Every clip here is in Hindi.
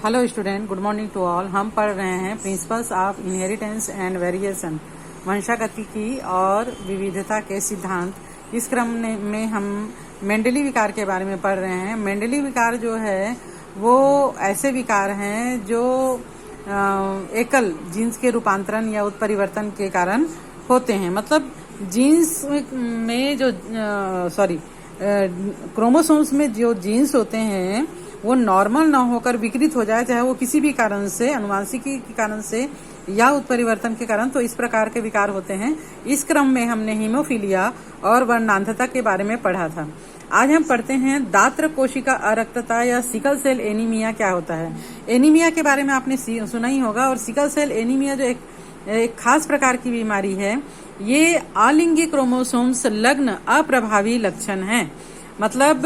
Hello student, good morning to all. हम पढ़ रहे हैं principles of inheritance and variation, वंशागतिकी और विविधता के सिद्धांत। इस क्रम में हम मेंडली विकार के बारे में पढ़ रहे हैं। मेंडली विकार जो है वो ऐसे विकार हैं जो एकल जीन्स के रूपांतरण या उत्परिवर्तन के कारण होते हैं। मतलब जीन्स में जो क्रोमोसोम्स में जो जीन्स होते हैं वो नॉर्मल ना होकर विकृत हो जाए, चाहे वो किसी भी कारण से, अनुवांशिकी के कारण से या उत्परिवर्तन के कारण, तो इस प्रकार के विकार होते हैं। इस क्रम में हमने हीमोफीलिया और वर्णांधता के बारे में पढ़ा था। आज हम पढ़ते हैं दात्र कोशिका अरक्तता या सिकल सेल एनीमिया क्या होता है। एनीमिया के बारे में आपने सुना ही होगा। और सिकल सेल एनीमिया जो एक खास प्रकार की बीमारी है, ये अलिंगी क्रोमोसोम्स लग्न अप्रभावी लक्षण है। मतलब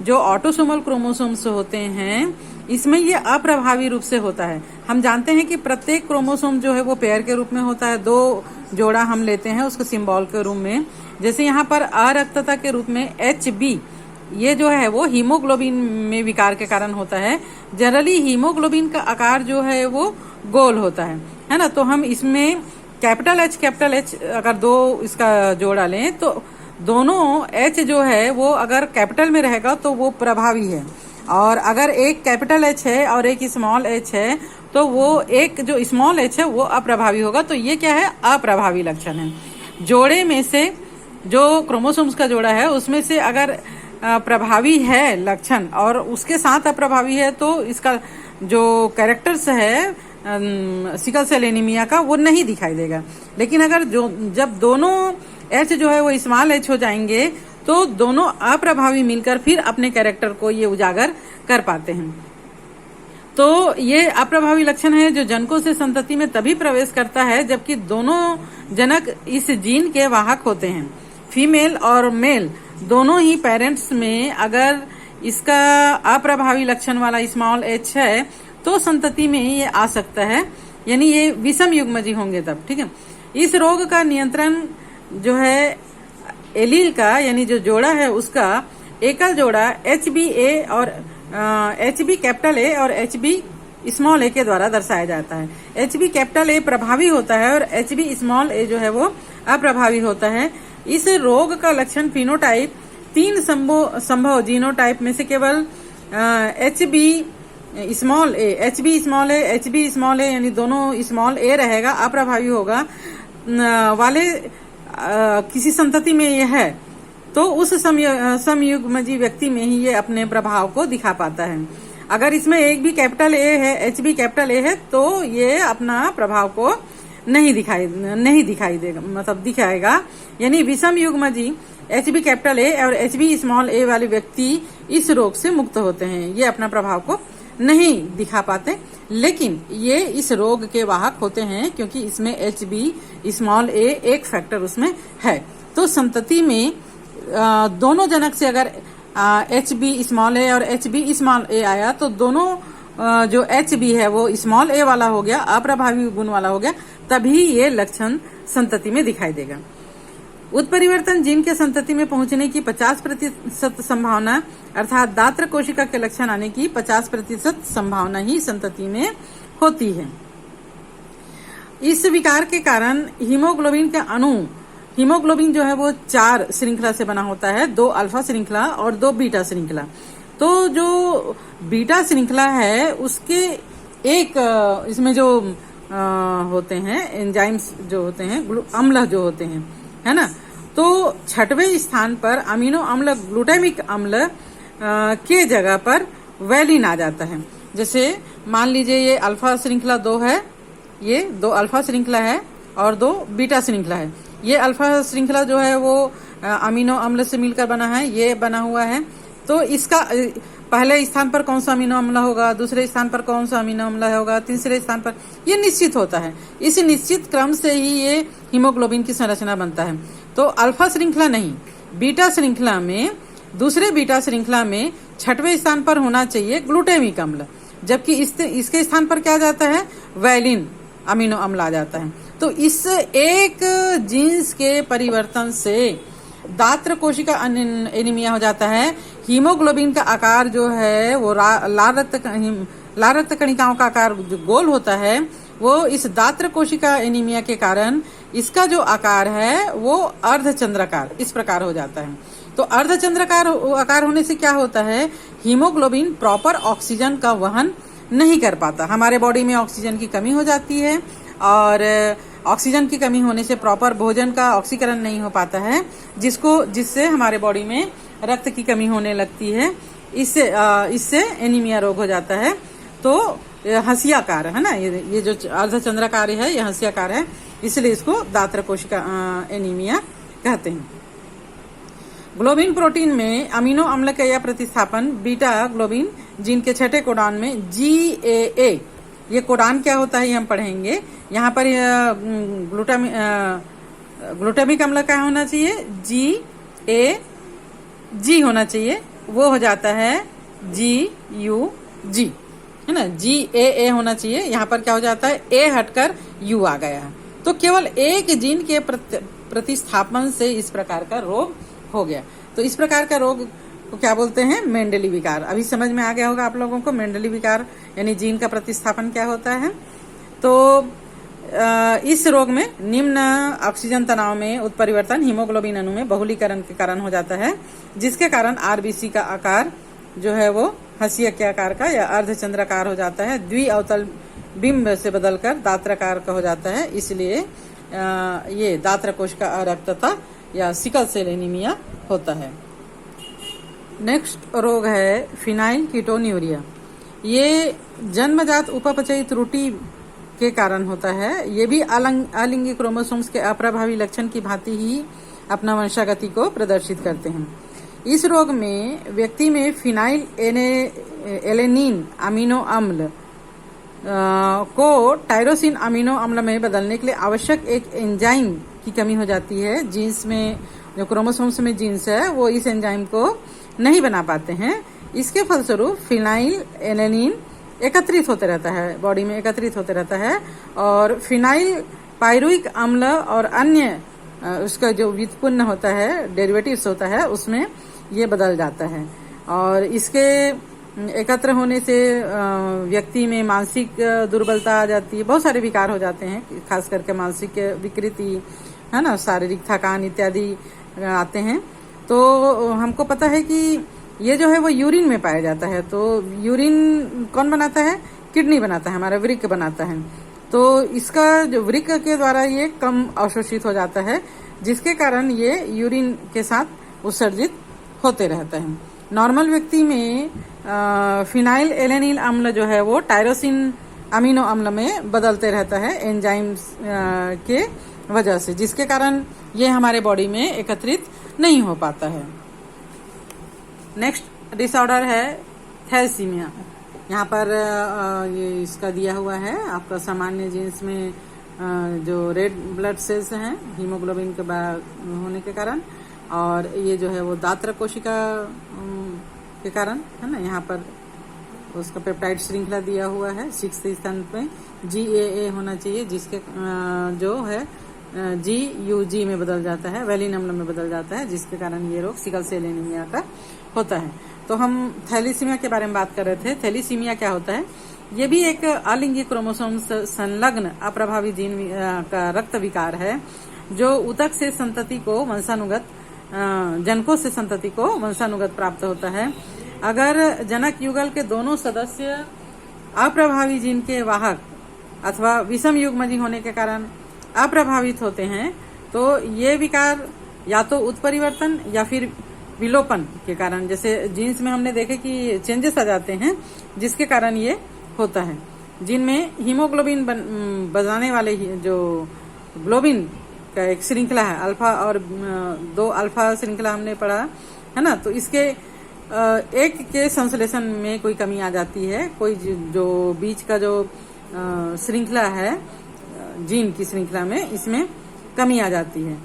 जो ऑटोसोमल क्रोमोसोम्स होते हैं इसमें ये अप्रभावी रूप से होता है। हम जानते हैं कि प्रत्येक क्रोमोसोम जो है वो पेयर के रूप में होता है। दो जोड़ा हम लेते हैं उसको सिंबल के रूप में। जैसे यहाँ पर अरक्तता के रूप में HB ये जो है वो हीमोग्लोबिन में विकार के कारण होता है। जनरली हीमोग्लोबिन का आकार जो है वो गोल होता है ना। तो हम इसमें कैपिटल H अगर दो इसका जोड़ा लें तो दोनों H जो है वो अगर कैपिटल में रहेगा तो वो प्रभावी है, और अगर एक कैपिटल H है और एक स्मॉल h है तो वो एक जो स्मॉल h है वो अप्रभावी होगा। तो ये क्या है? अप्रभावी लक्षण है। जोड़े में से जो क्रोमोसोम्स का जोड़ा है उसमें से अगर प्रभावी है लक्षण और उसके साथ अप्रभावी है तो इसका जो कैरेक्टर्स है सिकल सेल एनीमिया का वो नहीं दिखाई देगा। लेकिन अगर जब दोनों H जो है वो स्मॉल h हो जाएंगे तो दोनों अप्रभावी मिलकर फिर अपने कैरेक्टर को ये उजागर कर पाते हैं। तो ये अप्रभावी लक्षण है जो जनकों से संतति में तभी प्रवेश करता है जबकि दोनों जनक इस जीन के वाहक होते हैं। फीमेल और मेल दोनों ही पेरेंट्स में अगर इसका अप्रभावी लक्षण वाला स्मॉल h है तो संतति में ये आ सकता है, यानी ये विषम युग्मजी होंगे तब। ठीक है। इस रोग का नियंत्रण जो है एलील का, यानी जो जोड़ा है उसका एकल जोड़ा HBA और HB कैपिटल A और HB स्मॉल a के द्वारा दर्शाया जाता है। HB कैपिटल A प्रभावी होता है और HB स्मॉल a जो है वो अप्रभावी होता है। इस रोग का लक्षण फिनोटाइप 3 संभव जीनोटाइप में से केवल HB स्मॉल a यानी दोनों स्मॉल a रहेगा, अप्रभावी होगा वाले किसी संतति में यह है तो उस समयुग्मजी व्यक्ति में ही ये अपने प्रभाव को दिखा पाता है। अगर इसमें एक भी कैपिटल A है, HB कैपिटल A है, तो ये अपना प्रभाव को नहीं दिखाई देगा, मतलब दिखाएगा। यानी विषम युग्मजी HB कैपिटल A और HB स्मॉल a वाले व्यक्ति इस रोग से मुक्त होते हैं। ये अपना प्रभाव को नहीं दिखा पाते, लेकिन ये इस रोग के वाहक होते हैं क्योंकि इसमें HB स्मॉल a एक फैक्टर उसमें है। तो संतति में दोनों जनक से अगर HB स्मॉल a और HB स्मॉल a आया तो दोनों जो HB है वो स्मॉल a वाला हो गया, अप्रभावी गुण वाला हो गया, तभी ये लक्षण संतति में दिखाई देगा। उत्परिवर्तन जीन के संतति में पहुंचने की 50% संभावना, अर्थात दात्र कोशिका के लक्षण आने की 50% संभावना ही संतति में होती है। इस विकार के कारण हीमोग्लोबिन के अणु, हीमोग्लोबिन जो है वो 4 श्रृंखला से बना होता है, 2 अल्फा श्रृंखला और 2 बीटा श्रृंखला। तो जो बीटा श्रृंखला है उसके एक इसमें जो होते हैं एंजाइम्स जो होते हैं, अम्ल जो होते हैं, है ना। तो 6वें स्थान पर अमीनो अम्ल ग्लूटामिक अम्ल के जगह पर वैलिन आ जाता है। जैसे मान लीजिए ये अल्फा श्रृंखला 2 है, ये 2 अल्फा श्रृंखला है और 2 बीटा श्रृंखला है। ये अल्फा श्रृंखला जो है वो अमीनो अम्ल से मिलकर बना है, ये बना हुआ है। तो इसका पहले स्थान पर कौन सा अमीनो अम्ल होगा, दूसरे स्थान पर कौन सा अमीनो अम्ल होगा, तीसरे स्थान पर, ये निश्चित होता है। इस निश्चित क्रम से ही ये हीमोग्लोबिन की संरचना बनता है। तो अल्फा श्रृंखला नहीं, बीटा श्रृंखला में, दूसरे बीटा श्रृंखला में 6वें स्थान पर होना चाहिए ग्लूटामिक अम्ल, जबकि इसके स्थान पर क्या जाता है? वैलिन अमीनो अम्ल आ जाता है। तो इस एक जीन्स के परिवर्तन से दात्र कोशिका एनीमिया हो जाता है। हीमोग्लोबिन का आकार जो है वो लाल रक्त लाल रक्त कणिकाओं का आकार जो गोल होता है वो इस दात्र कोशिका एनीमिया के कारण इसका जो आकार है वो अर्धचंद्राकार इस प्रकार हो जाता है। तो अर्धचंद्राकार आकार होने से क्या होता है, हीमोग्लोबिन प्रॉपर ऑक्सीजन का वहन नहीं कर पाता। हमारे बॉडी में ऑक्सीजन की कमी हो जाती है और ऑक्सीजन की कमी होने से प्रॉपर भोजन का ऑक्सीकरण नहीं हो पाता है, जिससे हमारे बॉडी में रक्त की कमी होने लगती है। इससे एनीमिया रोग हो जाता है। तो हंसियाकार है ना, ये जो अर्धचंद्राकार है ये हंसियाकार है, इसलिए इसको दात्र कोशिका एनीमिया कहते हैं। ग्लोबिन प्रोटीन में अमीनो अम्ल का यह प्रतिस्थापन बीटा ग्लोबिन जीन के छठे कोडान में GAA, ये कोडान क्या होता है ये हम पढ़ेंगे। यहाँ पर ग्लूटामिक अम्ल क्या होना चाहिए, GAG होना चाहिए, वो हो जाता है GUG, है ना। GAA होना चाहिए, यहाँ पर क्या हो जाता है A हटकर U आ गया है। तो केवल एक जीन के प्रतिस्थापन से इस प्रकार का रोग हो गया। तो इस प्रकार का रोग को क्या बोलते हैं, मेंडली विकार। अभी समझ में आ गया होगा आप लोगों को मेंडली विकार यानी जीन का प्रतिस्थापन क्या होता है। तो इस रोग में निम्न ऑक्सीजन तनाव में उत्परिवर्तन हीमोग्लोबिन अणु में बहुलीकरण के कारण हो जाता है, जिसके कारण आरबीसी का आकार जो है वो हंसिया के आकार का या अर्धचंद्राकार हो जाता है, द्विअवतल बिंब से बदलकर दात्राकार का हो जाता है। इसलिए ये दात्र कोश का अरक्तता या सिकल सेल एनीमिया होता है। नेक्स्ट रोग है फिनाइल कीटोन्यूरिया। ये जन्मजात उपापचयी त्रुटि के कारण होता है। ये भी अलिंगी क्रोमोसोम्स के अप्रभावी लक्षण की भांति ही अपना वंशागति को प्रदर्शित करते हैं। इस रोग में व्यक्ति में फिनाइल एलेनिन अमीनो अम्ल को टायरोसिन अमीनो अम्ल में बदलने के लिए आवश्यक एक एंजाइम की कमी हो जाती है। जीन्स में जो क्रोमोसोम्स में जीन्स है वो इस एंजाइम को नहीं बना पाते हैं। इसके फलस्वरूप फिनाइल एलेनिन एकत्रित होते रहता है, बॉडी में एकत्रित होते रहता है और फिनाइल पायरुइक अम्ल और अन्य उसका जो व्युत्पन्न होता है डेरिवेटिव्स होता है उसमें ये बदल जाता है। और इसके एकत्र होने से व्यक्ति में मानसिक दुर्बलता आ जाती है, बहुत सारे विकार हो जाते हैं, खास करके मानसिक विकृति है ना, शारीरिक थकान इत्यादि आते हैं। तो हमको पता है कि ये जो है वो यूरिन में पाया जाता है। तो यूरिन कौन बनाता है, किडनी बनाता है, हमारा वृक्क बनाता है। तो इसका जो वृक्क के द्वारा ये कम अवशोषित हो जाता है, जिसके कारण ये यूरिन के साथ उत्सर्जित होते रहता है। नॉर्मल व्यक्ति में फिनाइल एलेनिल अम्ल जो है वो टायरोसिन अमीनो अम्ल में बदलते रहता है एंजाइम के वजह से, जिसके कारण ये हमारे बॉडी में एकत्रित नहीं हो पाता है। नेक्स्ट डिसऑर्डर है थैलेसीमिया। यहाँ पर ये इसका दिया हुआ है आपका सामान्य जीन्स में जो रेड ब्लड सेल्स हैं हीमोग्लोबिन के होने के कारण, और ये जो है वो दात्र कोशिका के कारण है ना। यहाँ पर उसका पेप्टाइड श्रृंखला दिया हुआ है 6th स्थान पे GAA होना चाहिए, जिसके जो है GUG में बदल जाता है, वैलिन अम्ल में बदल जाता है, जिसके कारण ये रोग सिकल सेल एनीमिया का होता है। तो हम थैलेसीमिया के बारे में बात कर रहे थे। थैलेसीमिया क्या होता है, ये भी एक अलिंगी क्रोमोसोम संलग्न अप्रभावी जीन का रक्त विकार है, जो ऊतक से संतति को वंशानुगत जनकों से संतति को वंशानुगत प्राप्त होता है। अगर जनक युगल के दोनों सदस्य अप्रभावी जीन के वाहक अथवा विषम युग्मजी होने के कारण अप्रभावित होते हैं, तो ये विकार या तो उत्परिवर्तन या फिर विलोपन के कारण, जैसे जीन्स में हमने देखे कि चेंजेस आ जाते हैं, जिसके कारण ये होता है। जिनमें हीमोग्लोबिन बनाने वाले जो ग्लोबिन का एक श्रृंखला है, अल्फा और 2 अल्फा श्रृंखला हमने पढ़ा है ना। तो इसके एक के संश्लेषण में कोई कमी आ जाती है, कोई जो बीच का जो श्रृंखला है जीन की श्रृंखला में, इसमें कमी आ जाती है,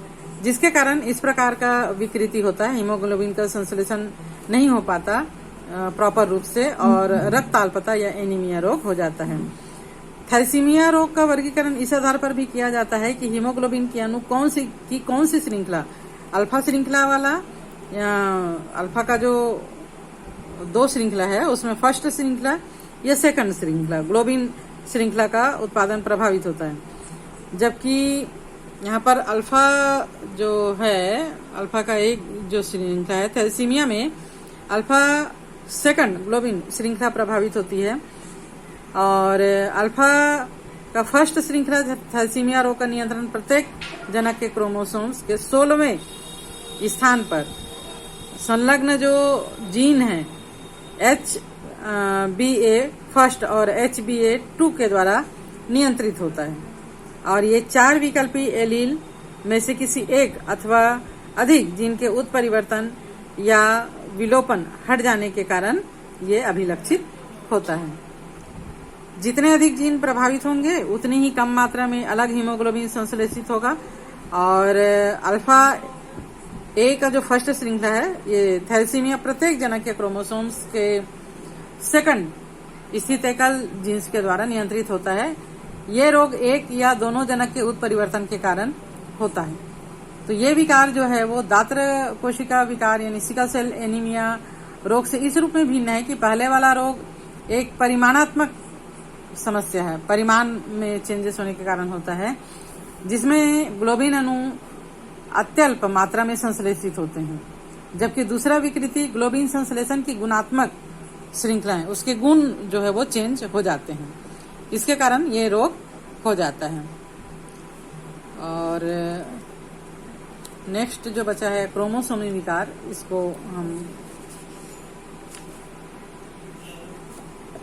जिसके कारण इस प्रकार का विकृति होता है। हीमोग्लोबिन का संश्लेषण नहीं हो पाता प्रॉपर रूप से और रक्त अल्पता या एनीमिया रोग हो जाता है। थैलेसीमिया रोग का वर्गीकरण इस आधार पर भी किया जाता है कि हीमोग्लोबिन की अणु कौन सी श्रृंखला, अल्फा श्रृंखला वाला या अल्फा का जो 2 श्रृंखला है उसमें फर्स्ट श्रृंखला ये सेकंड श्रृंखला ग्लोबिन श्रृंखला का उत्पादन प्रभावित होता है। जबकि यहाँ पर अल्फा जो है, अल्फा का एक जो श्रृंखला है थैलेसीमिया में अल्फा सेकंड ग्लोबिन श्रृंखला प्रभावित होती है। और अल्फा का फर्स्ट श्रृंखला थैलेसीमिया रोग का नियंत्रण प्रत्येक जनक के क्रोमोसोम्स के 16वें स्थान पर संलग्न जो जीन है HBA फर्स्ट और HBA2 के द्वारा नियंत्रित होता है। और ये 4 विकल्पी एलील में से किसी एक अथवा अधिक जीन के उत्परिवर्तन या विलोपन हट जाने के कारण ये अभिलक्षित होता है। जितने अधिक जीन प्रभावित होंगे उतनी ही कम मात्रा में अलग हीमोग्लोबिन संश्लेषित होगा। और अल्फा ए का जो फर्स्ट श्रृंखला है ये थैलेसीमिया प्रत्येक जनक के क्रोमोसोम्स के सेकंड स्थित एकल जीन्स के द्वारा नियंत्रित होता है। ये रोग एक या दोनों जनक के उत्परिवर्तन के कारण होता है। तो ये विकार जो है वो दात्र कोशिका विकार यानी सिकल सेल एनीमिया रोग से इस रूप में भिन्न है कि पहले वाला रोग एक परिमाणात्मक समस्या है, परिमाण में चेंजेस होने के कारण होता है, जिसमें ग्लोबिन अणु अत्यल्प मात्रा में संश्लेषित होते हैं। जबकि दूसरा विकृति ग्लोबिन संश्लेषण की गुणात्मक श्रृंखला है, उसके गुण जो है वो चेंज हो जाते हैं, इसके कारण ये रोग हो जाता है। और नेक्स्ट जो बचा है क्रोमोसोमी विकार, इसको हम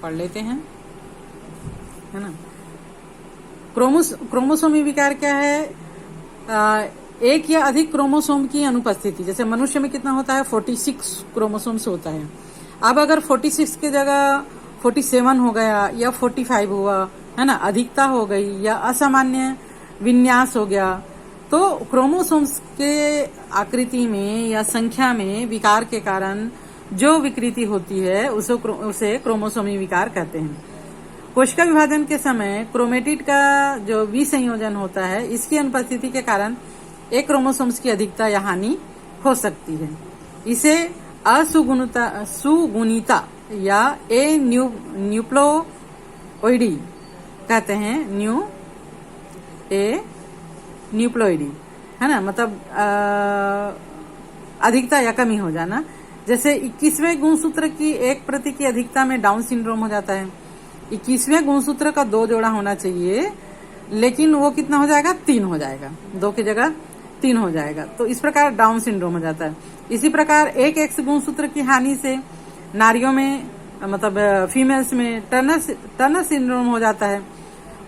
पढ़ लेते हैं, है ना। क्रोमोसोमी विकार क्या है? एक या अधिक क्रोमोसोम की अनुपस्थिति। जैसे मनुष्य में कितना होता है? 46 क्रोमोसोम्स होता है। अब अगर 46 की जगह 47 हो गया या 45 हुआ, है ना, अधिकता हो गई या असामान्य विन्यास हो गया, तो क्रोमोसोम्स के आकृति में या संख्या में विकार के कारण जो विकृति होती है उसे क्रोमोसोमी विकार कहते हैं। कोशिका विभाजन के समय क्रोमेटिड का जो विसंयोजन होता है, इसकी अनुपस्थिति के कारण एक क्रोमोसोम्स की अधिकता या हानि हो सकती है। इसे सुगुणिता या न्यूप्लोइडी कहते हैं। न्यूप्लोइडी, है ना, मतलब अधिकता या कमी हो जाना। जैसे 21वें गुणसूत्र की एक प्रति की अधिकता में डाउन सिंड्रोम हो जाता है। 21वें गुणसूत्र का 2 जोड़ा होना चाहिए, लेकिन वो कितना हो जाएगा? 3 हो जाएगा, 2 की जगह 3 हो जाएगा। तो इस प्रकार डाउन सिंड्रोम हो जाता है। इसी प्रकार एक एक्स गुणसूत्र की हानि से नारियों में, मतलब फीमेल्स में टर्नर सिंड्रोम हो जाता है।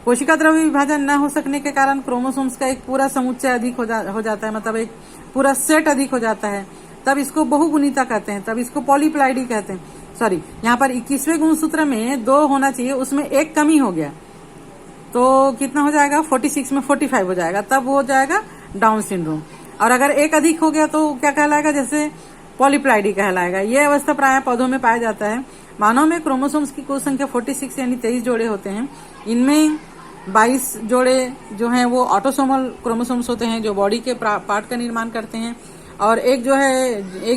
कोशिका द्रव्य विभाजन न हो सकने के कारण क्रोमोसोम्स का एक पूरा समुच्चय अधिक हो जाता है, मतलब एक पूरा सेट अधिक हो जाता है, तब इसको बहुगुणिता कहते हैं, तब इसको पॉलीप्लाइडी कहते हैं। सॉरी, यहाँ पर 21वें गुणसूत्र में 2 होना चाहिए, उसमें एक कमी हो गया, तो कितना हो जाएगा? 46 में 45 हो जाएगा, तब वो हो जाएगा डाउन सिंड्रोम। और अगर एक अधिक हो गया तो क्या कहलाएगा? जैसे पॉलीप्लाइडी कहलाएगा। यह अवस्था प्रायः पौधों में पाया जाता है। मानव में क्रोमोसोम्स की कुल संख्या 46 यानी 23 जोड़े होते हैं। इनमें 22 जोड़े जो हैं वो ऑटोसोमल क्रोमोसोम्स होते हैं, जो बॉडी के पार्ट का निर्माण करते हैं। और एक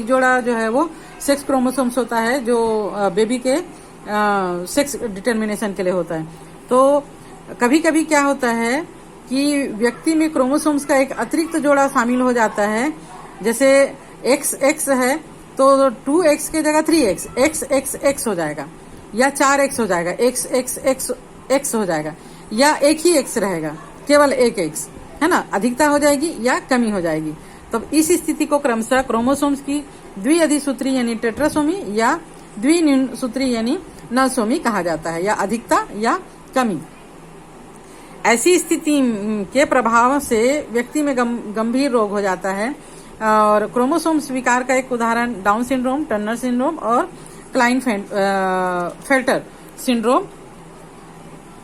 जोड़ा जो है वो सेक्स क्रोमोसोम्स होता है, जो बेबी के सेक्स डिटर्मिनेशन के लिए होता है। तो कभी कभी क्या होता है कि व्यक्ति में क्रोमोसोम्स का एक अतिरिक्त जोड़ा शामिल हो जाता है। जैसे XX है तो 2X की जगह 3X, XXX हो जाएगा, या 4X हो जाएगा, XXX हो जाएगा, या एक ही X रहेगा, केवल एक X, है ना, अधिकता हो जाएगी या कमी हो जाएगी। तो इस स्थिति को क्रमशः क्रोमोसोम्स की द्विअधिसूत्री यानी टेट्रासोमी या द्विसूत्री यानी नवसोमी कहा जाता है, या अधिकता या कमी। ऐसी स्थिति के प्रभाव से व्यक्ति में गंभीर रोग हो जाता है। और क्रोमोसोम्स विकार का एक उदाहरण डाउन सिंड्रोम, टर्नर सिंड्रोम और क्लाइनफेल्टर सिंड्रोम।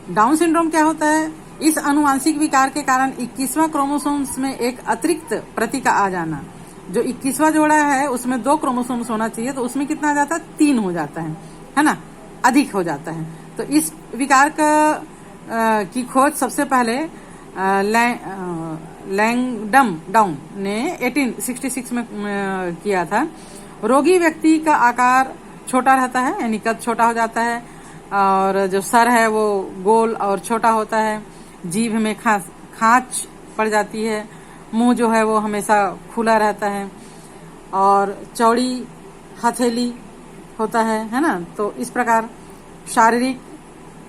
डाउन सिंड्रोम क्या होता है? इस आनुवांशिक विकार के कारण 21वां क्रोमोसोम्स में एक अतिरिक्त प्रति का आ जाना। जो 21वां जोड़ा है उसमें 2 क्रोमोसोम्स होना चाहिए, तो उसमें कितना आ जाता है? 3 हो जाता है ना, अधिक हो जाता है। तो इस विकार की खोज सबसे पहले लैंगडम डाउन ने 1866 में किया था। रोगी व्यक्ति का आकार छोटा रहता है, यानी कद छोटा हो जाता है, और जो सर है वो गोल और छोटा होता है, जीभ में खांच पड़ जाती है, मुंह जो है वो हमेशा खुला रहता है और चौड़ी हथेली होता है ना। तो इस प्रकार शारीरिक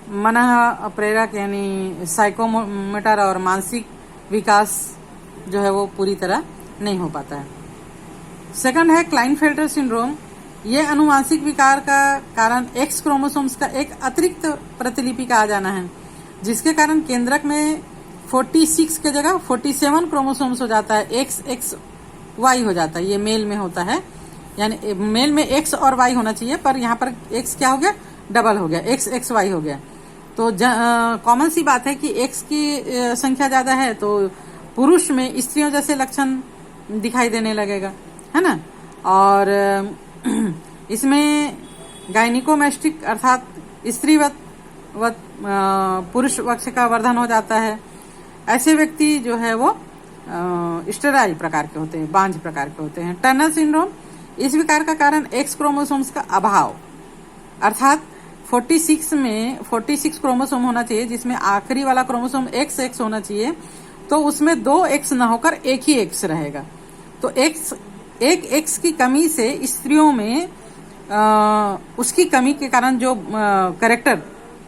मनः प्रेरक यानी साइकोमोटर और मानसिक विकास जो है वो पूरी तरह नहीं हो पाता है। सेकंड है क्लाइनफेल्टर सिंड्रोम। ये अनुवांशिक विकार का कारण एक्स क्रोमोसोम्स का एक अतिरिक्त प्रतिलिपि का आ जाना है, जिसके कारण केंद्रक में 46 के जगह 47 क्रोमोसोम्स हो जाता है, XXY हो जाता है। ये मेल में होता है, यानी मेल में X और Y होना चाहिए, पर यहाँ पर X क्या हो गया, डबल हो गया, XXY हो गया। तो कॉमन सी बात है कि X की संख्या ज्यादा है तो पुरुष में स्त्रियों जैसे लक्षण दिखाई देने लगेगा, है ना। और इसमें गायनिकोमेस्टिक अर्थात स्त्रीवत पुरुष वक्ष का वर्धन हो जाता है। ऐसे व्यक्ति जो है वो स्टेराइल प्रकार के होते हैं, बांझ प्रकार के होते हैं। टर्नर सिंड्रोम, इस विकार का कारण एक्स क्रोमोसोम्स का अभाव, अर्थात 46 में 46 क्रोमोसोम होना चाहिए, जिसमें आखिरी वाला क्रोमोसोम XX होना चाहिए, तो उसमें 2 X न होकर एक ही X रहेगा। तो एक X की कमी से स्त्रियों में उसकी कमी के कारण जो कैरेक्टर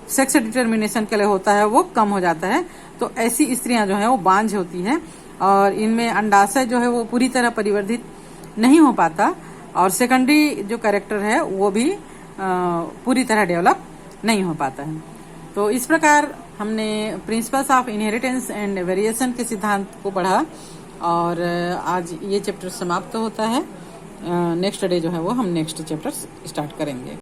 सेक्स डिटर्मिनेशन के लिए होता है वो कम हो जाता है। तो ऐसी स्त्रियां जो है वो बांझ होती हैं और इनमें अंडाशय जो है वो पूरी तरह परिवर्धित नहीं हो पाता और सेकेंडरी जो कैरेक्टर है वो भी पूरी तरह डेवलप नहीं हो पाता है। तो इस प्रकार हमने principles of inheritance and variation के सिद्धांत को पढ़ा और आज ये चैप्टर समाप्त होता है। नेक्स्ट डे जो है वो हम नेक्स्ट चैप्टर स्टार्ट करेंगे।